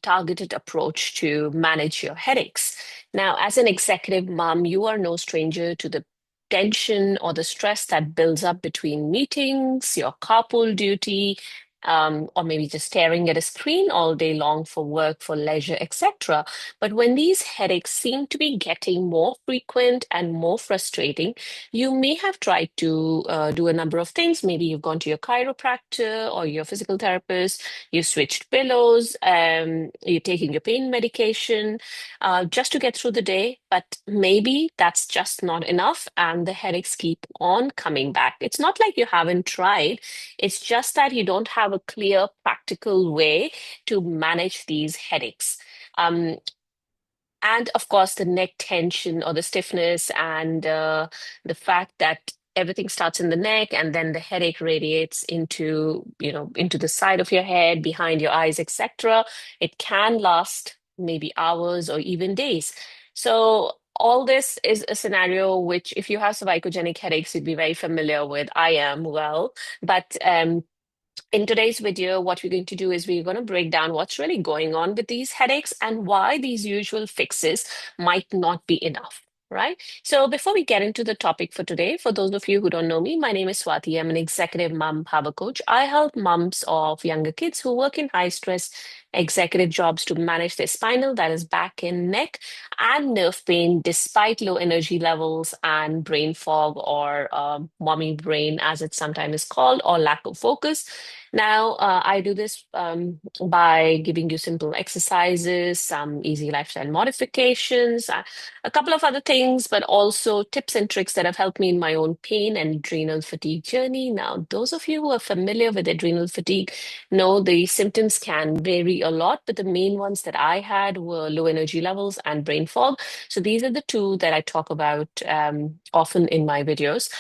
targeted approach to manage your headaches. Now, as an executive mom, you are no stranger to the tension or the stress that builds up between meetings, your carpool duty, or maybe just staring at a screen all day long for work, for leisure, etc. But when these headaches seem to be getting more frequent and more frustrating, you may have tried to do a number of things. Maybe you've gone to your chiropractor or your physical therapist, you switched pillows, you're taking your pain medication just to get through the day. But maybe that's just not enough, and the headaches keep on coming back. It's not like you haven't tried, it's just that you don't have a clear, practical way to manage these headaches. Um, and of course, the neck tension or the stiffness and the fact that everything starts in the neck and then the headache radiates into, into the side of your head, behind your eyes, etc. It can last maybe hours or even days. So all this is a scenario which, if you have cervicogenic headaches, you'd be very familiar with. I am well, but in today's video, what we're going to do is we're going to break down what's really going on with these headaches and why these usual fixes might not be enough. Right. So before we get into the topic for today, for those of you who don't know me, my name is Swati. I'm an executive mom power coach. I help moms of younger kids who work in high stress executive jobs to manage their spinal, that is back and neck, and nerve pain despite low energy levels and brain fog, or mommy brain, as it sometimes is called, or lack of focus. Now, I do this by giving you simple exercises, some easy lifestyle modifications, a couple of other things, but also tips and tricks that have helped me in my own pain and adrenal fatigue journey. Now, those of you who are familiar with adrenal fatigue know the symptoms can vary a lot, but the main ones that I had were low energy levels and brain fog. So these are the two that I talk about often in my videos.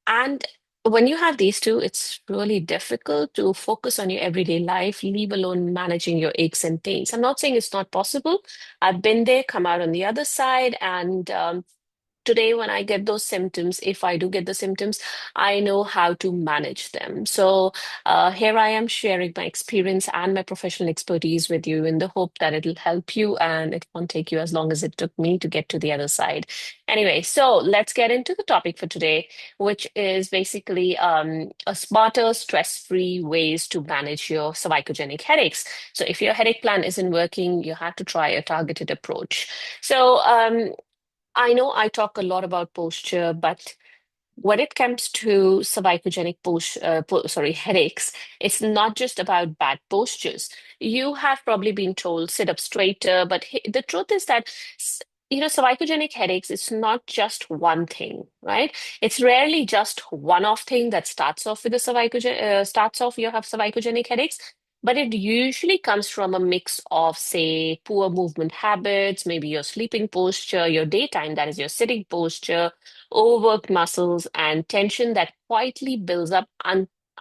And when you have these two, it's really difficult to focus on your everyday life, leave alone managing your aches and pains. I'm not saying it's not possible. I've been there, come out on the other side, and today when I get those symptoms, if I do get the symptoms, I know how to manage them. So here I am sharing my experience and my professional expertise with you in the hope that it'll help you and it won't take you as long as it took me to get to the other side. Anyway, so let's get into the topic for today, which is basically a smarter, stress-free ways to manage your cervicogenic headaches. So if your headache plan isn't working, you have to try a targeted approach. So I know I talk a lot about posture, but when it comes to cervicogenic headaches, it's not just about bad postures. You have probably been told sit up straighter, but the truth is that cervicogenic headaches, it's not just one thing, right? It's rarely just one-off thing that starts off with a starts off you have cervicogenic headaches. But it usually comes from a mix of, say, poor movement habits, maybe your sleeping posture, your daytime, that is your sitting posture, overworked muscles, and tension that quietly builds up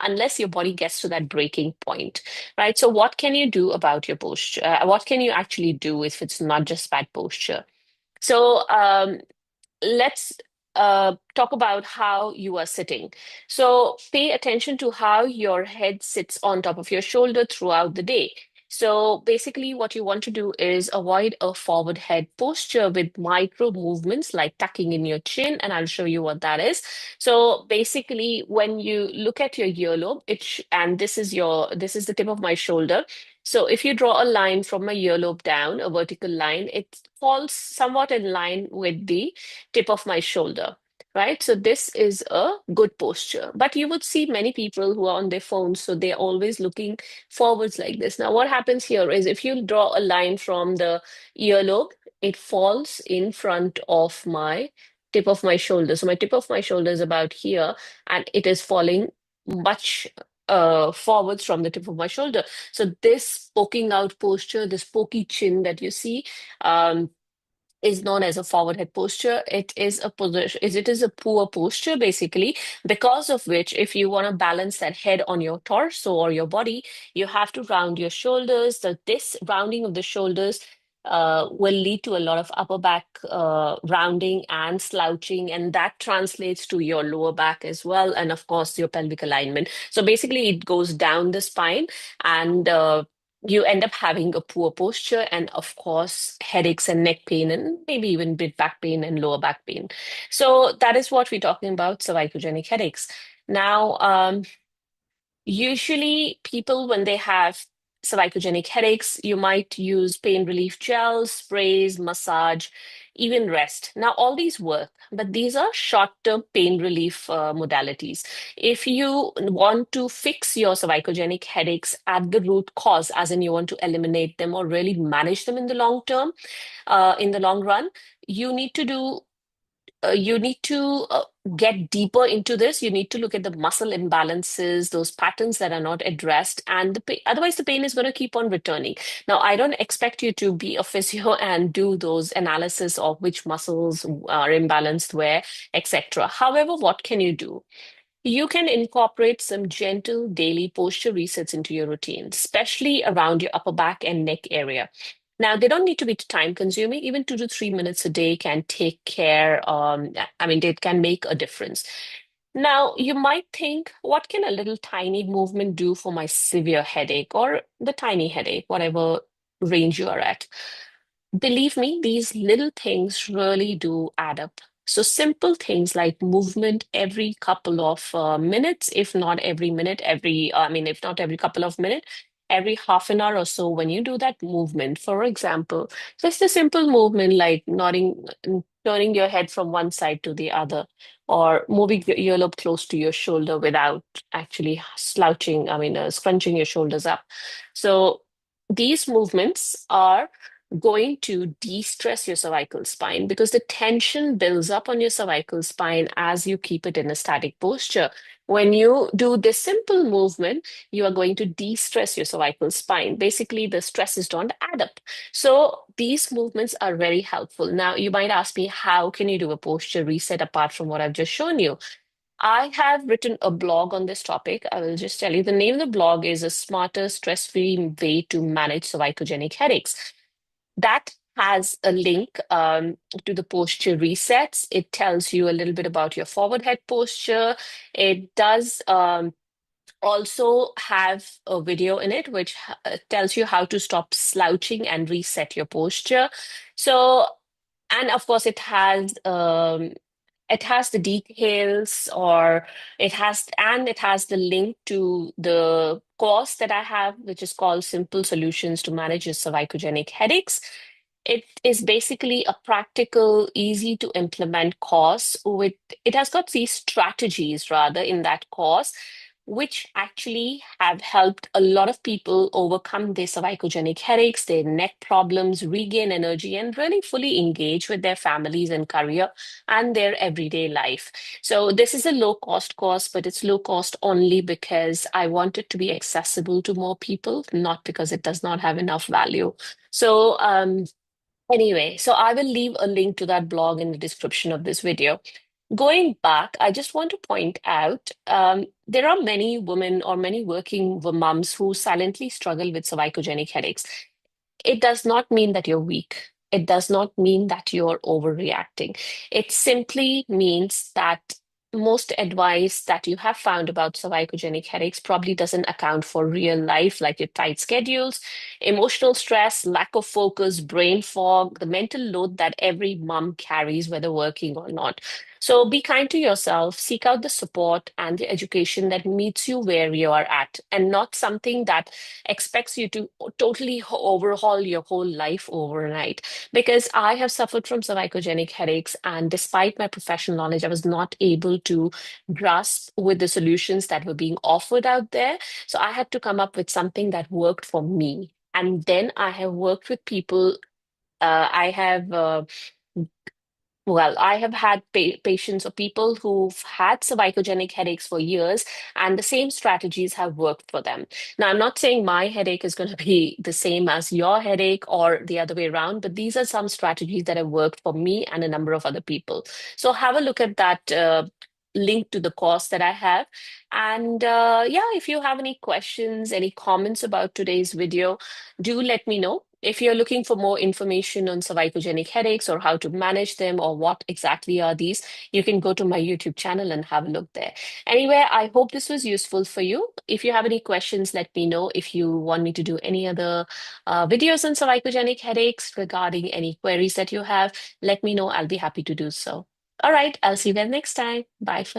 unless your body gets to that breaking point, right? So, what can you do about your posture? What can you actually do if it's not just bad posture? So, let's talk about how you are sitting. So pay attention to how your head sits on top of your shoulder throughout the day. So basically, what you want to do is avoid a forward head posture with micro movements like tucking in your chin, and I'll show you what that is. So basically, when you look at your earlobe, and this is the tip of my shoulder. So if you draw a line from my earlobe down, a vertical line, it falls somewhat in line with the tip of my shoulder, right? So this is a good posture. But you would see many people who are on their phones, so they're always looking forwards like this. Now, what happens here is if you draw a line from the earlobe, it falls in front of my tip of my shoulder. So my tip of my shoulder is about here, and it is falling much forwards from the tip of my shoulder. So this poking out posture, this pokey chin that you see, is known as a forward head posture. It is a position, it is a poor posture basically, because of which if you want to balance that head on your torso or your body, you have to round your shoulders. So this rounding of the shoulders will lead to a lot of upper back rounding and slouching, and that translates to your lower back as well, and of course your pelvic alignment. So basically, it goes down the spine, and you end up having a poor posture and, of course, headaches and neck pain and maybe even mid back pain and lower back pain. So that is what we're talking about, cervicogenic headaches. Now, usually, people, when they have cervicogenic headaches, you might use pain relief gels, sprays, massage, even rest. Now, all these work, but these are short-term pain relief modalities. If you want to fix your cervicogenic headaches at the root cause, as in you want to eliminate them or really manage them in the long term, in the long run, you need to do you need to get deeper into this. You need to look at the muscle imbalances, those patterns that are not addressed, and otherwise the pain is going to keep on returning. Now, I don't expect you to be a physio and do those analysis of which muscles are imbalanced where, etc. However, what can you do? You can incorporate some gentle daily posture resets into your routine, especially around your upper back and neck area. Now, they don't need to be time consuming. Even 2 to 3 minutes a day can take care. I mean, it can make a difference. Now, you might think, what can a little tiny movement do for my severe headache or the tiny headache, whatever range you are at? Believe me, these little things really do add up. So simple things like movement every couple of minutes, if not every minute, if not every couple of minutes, every half an hour or so, when you do that movement, for example, just a simple movement like nodding, turning your head from one side to the other, or moving your earlobe close to your shoulder without actually slouching, scrunching your shoulders up. So these movements are going to de-stress your cervical spine because the tension builds up on your cervical spine as you keep it in a static posture. When you do this simple movement, you are going to de-stress your cervical spine. Basically, the stresses don't add up. So these movements are very helpful. Now, you might ask me, how can you do a posture reset apart from what I've just shown you? I have written a blog on this topic. I will just tell you the name of the blog is A Smarter, Stress-Free Way to Manage Cervicogenic Headaches. That has a link to the posture resets. It tells you a little bit about your forward head posture. It does also have a video in it which tells you how to stop slouching and reset your posture. So, and of course, it has the details or it has the link to the course that I have, which is called Simple Solutions to Manage Your Cervicogenic Headaches. It is basically a practical, easy to implement course with it has got these strategies rather in that course, which actually have helped a lot of people overcome their cervicogenic headaches, their neck problems, regain energy, and really fully engage with their families and career and their everyday life. So this is a low cost course, but it's low cost only because I want it to be accessible to more people, not because it does not have enough value. So anyway, so I will leave a link to that blog in the description of this video. Going back, I just want to point out there are many women or many working moms who silently struggle with cervicogenic headaches. It does not mean that you're weak. It does not mean that you're overreacting. It simply means that most advice that you have found about cervicogenic headaches probably doesn't account for real life, like your tight schedules, emotional stress, lack of focus, brain fog, the mental load that every mom carries, whether working or not. So be kind to yourself, seek out the support and the education that meets you where you are at, and not something that expects you to totally overhaul your whole life overnight. Because I have suffered from cervicogenic headaches, and despite my professional knowledge, I was not able to grasp with the solutions that were being offered out there. So I had to come up with something that worked for me. And then I have worked with people. I have well, I have had patients or people who've had cervicogenic headaches for years, and the same strategies have worked for them. Now, I'm not saying my headache is going to be the same as your headache or the other way around, but these are some strategies that have worked for me and a number of other people. So have a look at that link to the course that I have. And yeah, if you have any questions, any comments about today's video, do let me know. If you're looking for more information on cervicogenic headaches or how to manage them or what exactly are these, you can go to my YouTube channel and have a look there. Anyway, I hope this was useful for you. If you have any questions, let me know. If you want me to do any other videos on cervicogenic headaches regarding any queries that you have, let me know. I'll be happy to do so. All right, I'll see you then next time. Bye for